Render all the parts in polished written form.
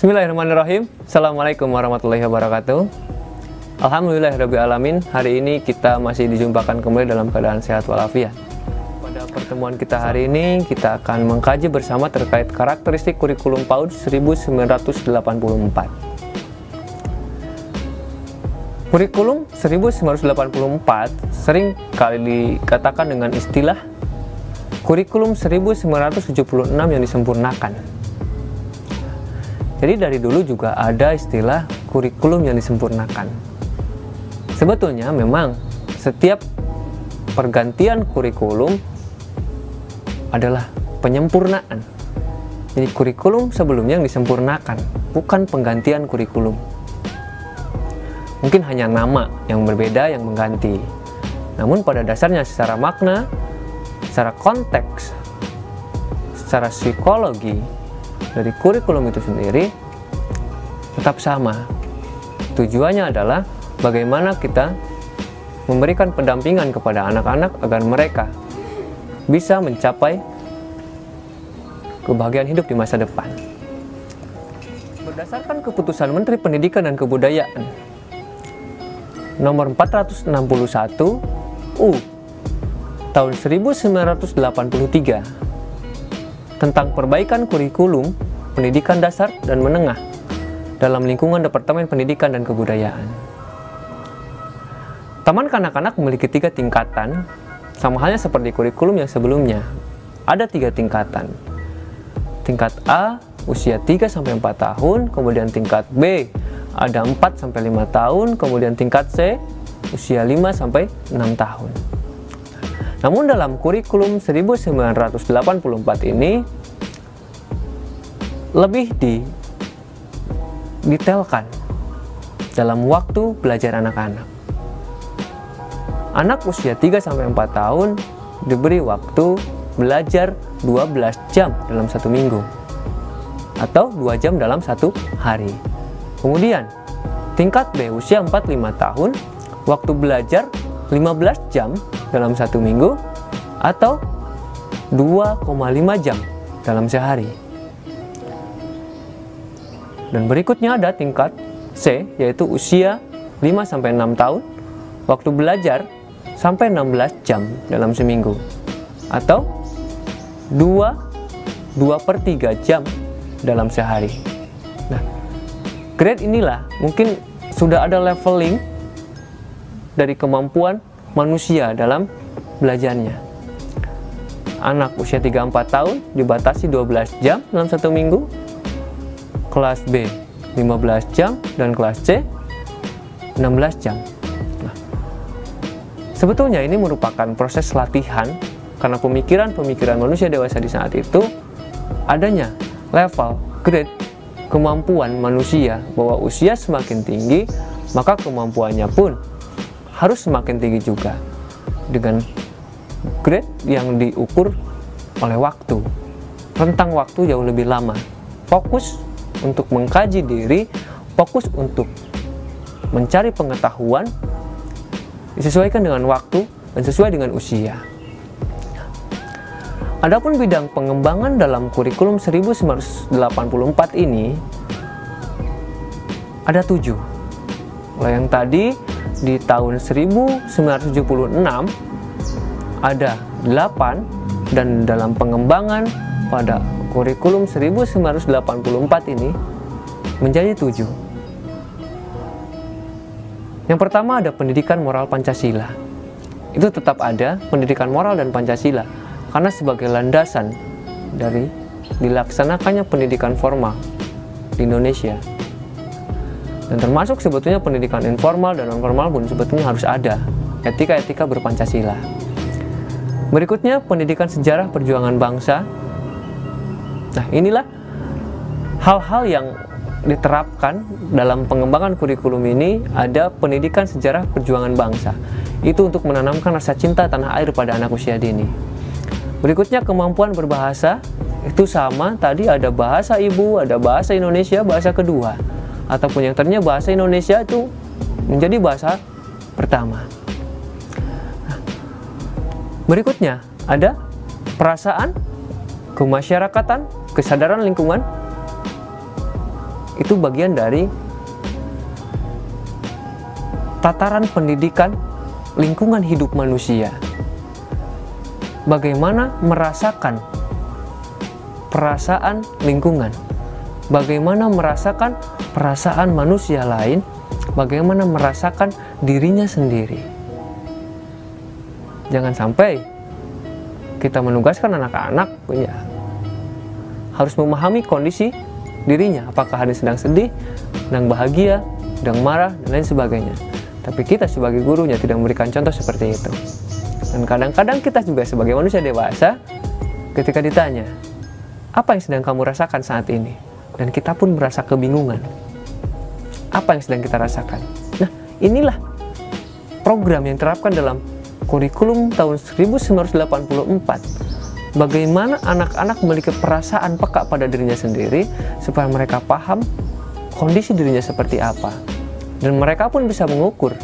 Bismillahirrahmanirrahim. Assalamualaikum warahmatullahi wabarakatuh. Alhamdulillahirrahmanirrahim. Hari ini kita masih dijumpakan kembali dalam keadaan sehat walafiat. Pada pertemuan kita hari ini, kita akan mengkaji bersama terkait karakteristik kurikulum PAUD 1984. Kurikulum 1984 sering kali dikatakan dengan istilah kurikulum 1976 yang disempurnakan. Jadi dari dulu juga ada istilah kurikulum yang disempurnakan. Sebetulnya memang setiap pergantian kurikulum adalah penyempurnaan. Jadi kurikulum sebelumnya yang disempurnakan, bukan penggantian kurikulum. Mungkin hanya nama yang berbeda yang mengganti. Namun pada dasarnya secara makna, secara konteks, secara psikologi dari kurikulum itu sendiri tetap sama. Tujuannya adalah bagaimana kita memberikan pendampingan kepada anak-anak agar mereka bisa mencapai kebahagiaan hidup di masa depan. Berdasarkan keputusan Menteri Pendidikan dan Kebudayaan nomor 461 U tahun 1983 tentang perbaikan kurikulum pendidikan dasar dan menengah dalam lingkungan Departemen Pendidikan dan Kebudayaan. Taman kanak-kanak memiliki 3 tingkatan, sama halnya seperti kurikulum yang sebelumnya. Ada 3 tingkatan. Tingkat A, usia 3-4 tahun, kemudian tingkat B, ada 4-5 tahun, kemudian tingkat C, usia 5-6 tahun. Namun dalam kurikulum 1984 ini lebih didetailkan dalam waktu belajar anak-anak. Anak usia 3-4 tahun diberi waktu belajar 12 jam dalam 1 minggu atau 2 jam dalam 1 hari. Kemudian tingkat B usia 4-5 tahun waktu belajar 15 jam dalam 1 minggu atau 2,5 jam dalam sehari. Dan berikutnya ada tingkat C, yaitu usia 5-6 tahun waktu belajar sampai 16 jam dalam seminggu atau 2/3 jam dalam sehari. Nah, grade inilah mungkin sudah ada leveling dari kemampuan manusia dalam belajarnya. Anak usia 3-4 tahun dibatasi 12 jam dalam 1 minggu, kelas B 15 jam, dan kelas C 16 jam. Nah, sebetulnya ini merupakan proses latihan karena pemikiran manusia dewasa di saat itu adanya level, grade, kemampuan manusia bahwa usia semakin tinggi, maka kemampuannya pun harus semakin tinggi juga dengan grade yang diukur oleh waktu, rentang waktu jauh lebih lama, fokus untuk mengkaji diri, fokus untuk mencari pengetahuan disesuaikan dengan waktu dan sesuai dengan usia. Adapun bidang pengembangan dalam kurikulum 1984 ini ada 7. Kalau yang tadi di tahun 1976 ada 8, dan dalam pengembangan pada kurikulum 1984 ini menjadi 7. Yang pertama ada pendidikan moral Pancasila. Itu tetap ada pendidikan moral dan Pancasila karena sebagai landasan dari dilaksanakannya pendidikan formal di Indonesia. Dan termasuk sebetulnya pendidikan informal dan non-formal pun sebetulnya harus ada etika-etika berpancasila. Berikutnya pendidikan sejarah perjuangan bangsa. Nah, inilah hal-hal yang diterapkan dalam pengembangan kurikulum ini. Ada pendidikan sejarah perjuangan bangsa. Itu untuk menanamkan rasa cinta tanah air pada anak usia dini. Berikutnya kemampuan berbahasa. Itu sama, tadi ada bahasa ibu, ada bahasa Indonesia, bahasa kedua. Ataupun yang ternyata bahasa Indonesia itu menjadi bahasa pertama. Nah, berikutnya ada perasaan, kemasyarakatan, kesadaran lingkungan. itu bagian dari tataran pendidikan lingkungan hidup manusia. Bagaimana merasakan perasaan lingkungan, bagaimana merasakan perasaan manusia lain, bagaimana merasakan dirinya sendiri. Jangan sampai kita menugaskan anak-anak ya, harus memahami kondisi dirinya, apakah dia sedang sedih, sedang bahagia, sedang marah, dan lain sebagainya. Tapi kita sebagai gurunya tidak memberikan contoh seperti itu. Dan kadang-kadang kita juga sebagai manusia dewasa, ketika ditanya, apa yang sedang kamu rasakan saat ini? Dan kita pun merasa kebingungan. Apa yang sedang kita rasakan? Nah, inilah program yang diterapkan dalam kurikulum tahun 1984. Bagaimana anak-anak memiliki perasaan peka pada dirinya sendiri, supaya mereka paham kondisi dirinya seperti apa. Dan mereka pun bisa mengukur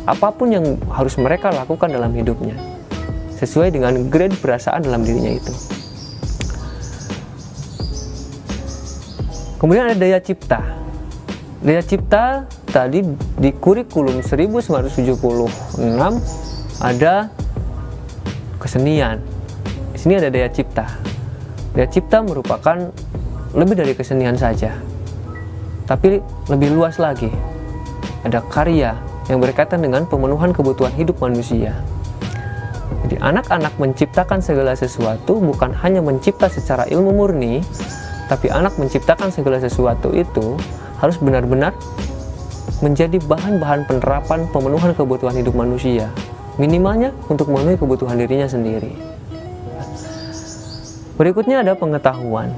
apapun yang harus mereka lakukan dalam hidupnya, sesuai dengan grade perasaan dalam dirinya itu. Kemudian ada daya cipta. Daya cipta tadi di kurikulum 1976 ada kesenian. Di sini ada daya cipta. Daya cipta merupakan lebih dari kesenian saja, tapi lebih luas lagi. Ada karya yang berkaitan dengan pemenuhan kebutuhan hidup manusia. Jadi anak-anak menciptakan segala sesuatu bukan hanya mencipta secara ilmu murni, tapi anak menciptakan segala sesuatu itu harus benar-benar menjadi bahan-bahan penerapan pemenuhan kebutuhan hidup manusia, minimalnya untuk memenuhi kebutuhan dirinya sendiri. Berikutnya ada pengetahuan.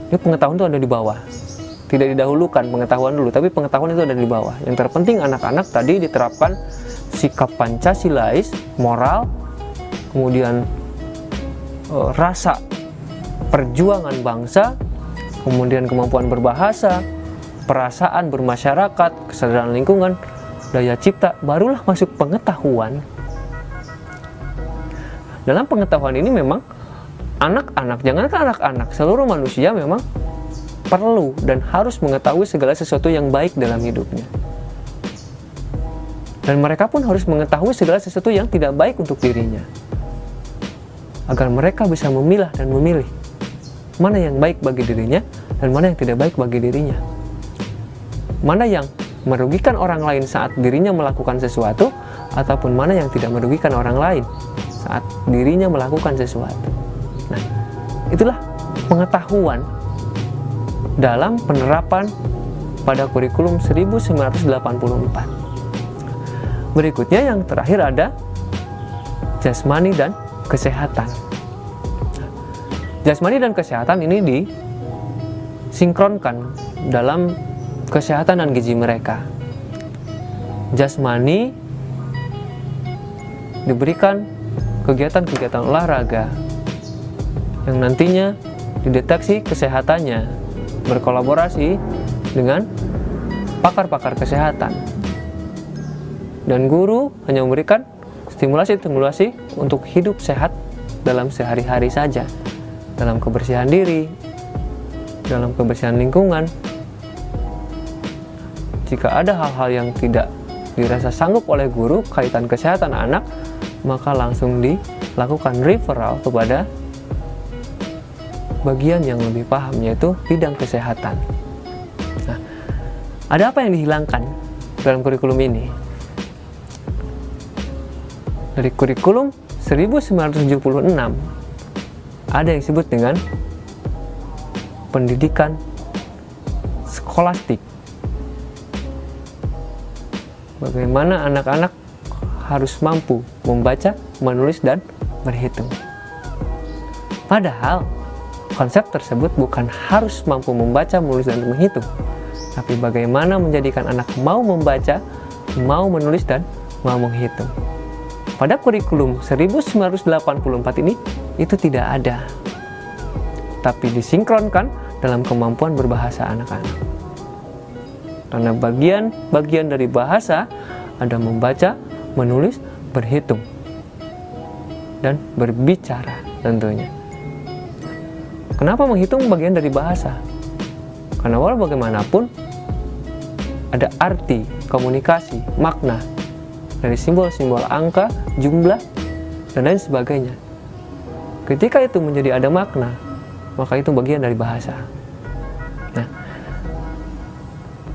Ini pengetahuan itu ada di bawah. Tidak didahulukan pengetahuan dulu, tapi pengetahuan itu ada di bawah. Yang terpenting anak-anak tadi diterapkan sikap Pancasilais, moral, kemudian rasa perjuangan bangsa, kemudian kemampuan berbahasa, perasaan bermasyarakat, kesadaran lingkungan, daya cipta, barulah masuk pengetahuan. Dalam pengetahuan ini memang anak-anak, jangankan anak-anak, seluruh manusia memang perlu dan harus mengetahui segala sesuatu yang baik dalam hidupnya. Dan mereka pun harus mengetahui segala sesuatu yang tidak baik untuk dirinya, agar mereka bisa memilah dan memilih mana yang baik bagi dirinya dan mana yang tidak baik bagi dirinya. Mana yang merugikan orang lain saat dirinya melakukan sesuatu, ataupun mana yang tidak merugikan orang lain saat dirinya melakukan sesuatu. Nah, itulah pengetahuan dalam penerapan pada kurikulum 1984. Berikutnya yang terakhir ada jasmani dan kesehatan. Jasmani dan kesehatan ini disinkronkan dalam kesehatan dan gizi mereka. Jasmani diberikan kegiatan-kegiatan olahraga yang nantinya dideteksi kesehatannya, berkolaborasi dengan pakar-pakar kesehatan. Dan guru hanya memberikan stimulasi-stimulasi untuk hidup sehat dalam sehari-hari saja, dalam kebersihan diri, dalam kebersihan lingkungan. Jika ada hal-hal yang tidak dirasa sanggup oleh guru kaitan kesehatan anak, maka langsung dilakukan referral kepada bagian yang lebih paham, yaitu bidang kesehatan. Nah, ada apa yang dihilangkan dalam kurikulum ini? Dari kurikulum 1976 ada yang disebut dengan pendidikan skolastik. Bagaimana anak-anak harus mampu membaca, menulis, dan berhitung. Padahal konsep tersebut bukan harus mampu membaca, menulis, dan menghitung, tapi bagaimana menjadikan anak mau membaca, mau menulis, dan mau menghitung. Pada kurikulum 1984 ini itu tidak ada, tapi disinkronkan dalam kemampuan berbahasa anak-anak. Karena bagian dari bahasa ada membaca, menulis, berhitung, dan berbicara tentunya. Kenapa menghitung bagian dari bahasa? Karena walau bagaimanapun ada arti, komunikasi, makna dari simbol-simbol angka, jumlah, dan lain sebagainya. Ketika itu menjadi ada makna, maka itu bagian dari bahasa. Nah,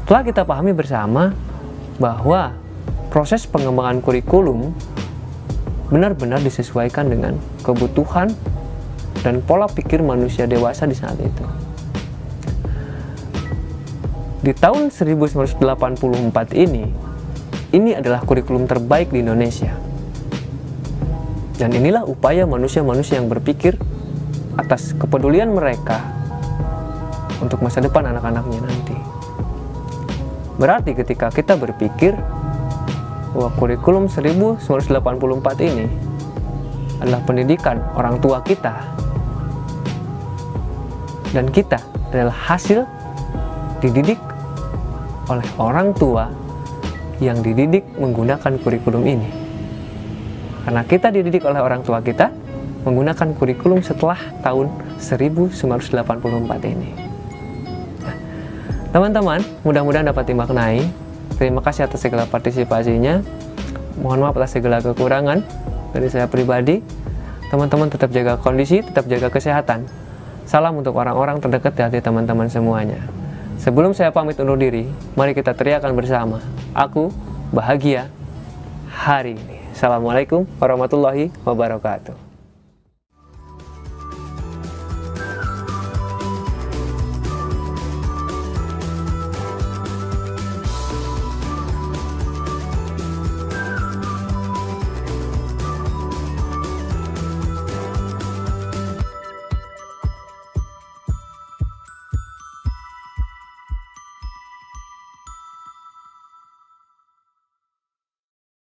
telah kita pahami bersama bahwa proses pengembangan kurikulum benar-benar disesuaikan dengan kebutuhan dan pola pikir manusia dewasa di saat itu. Di tahun 1984 ini adalah kurikulum terbaik di Indonesia. Dan inilah upaya manusia-manusia yang berpikir atas kepedulian mereka untuk masa depan anak-anaknya nanti. Berarti ketika kita berpikir bahwa kurikulum 1984 ini adalah pendidikan orang tua kita, dan kita adalah hasil dididik oleh orang tua yang dididik menggunakan kurikulum ini. Karena kita dididik oleh orang tua kita menggunakan kurikulum setelah tahun 1984 ini. Nah, teman-teman, mudah-mudahan dapat dimaknai. Terima kasih atas segala partisipasinya. Mohon maaf atas segala kekurangan dari saya pribadi. Teman-teman tetap jaga kondisi, tetap jaga kesehatan. Salam untuk orang-orang terdekat di hati teman-teman semuanya. Sebelum saya pamit undur diri, mari kita teriakan bersama. Aku bahagia hari ini. Assalamualaikum warahmatullahi wabarakatuh.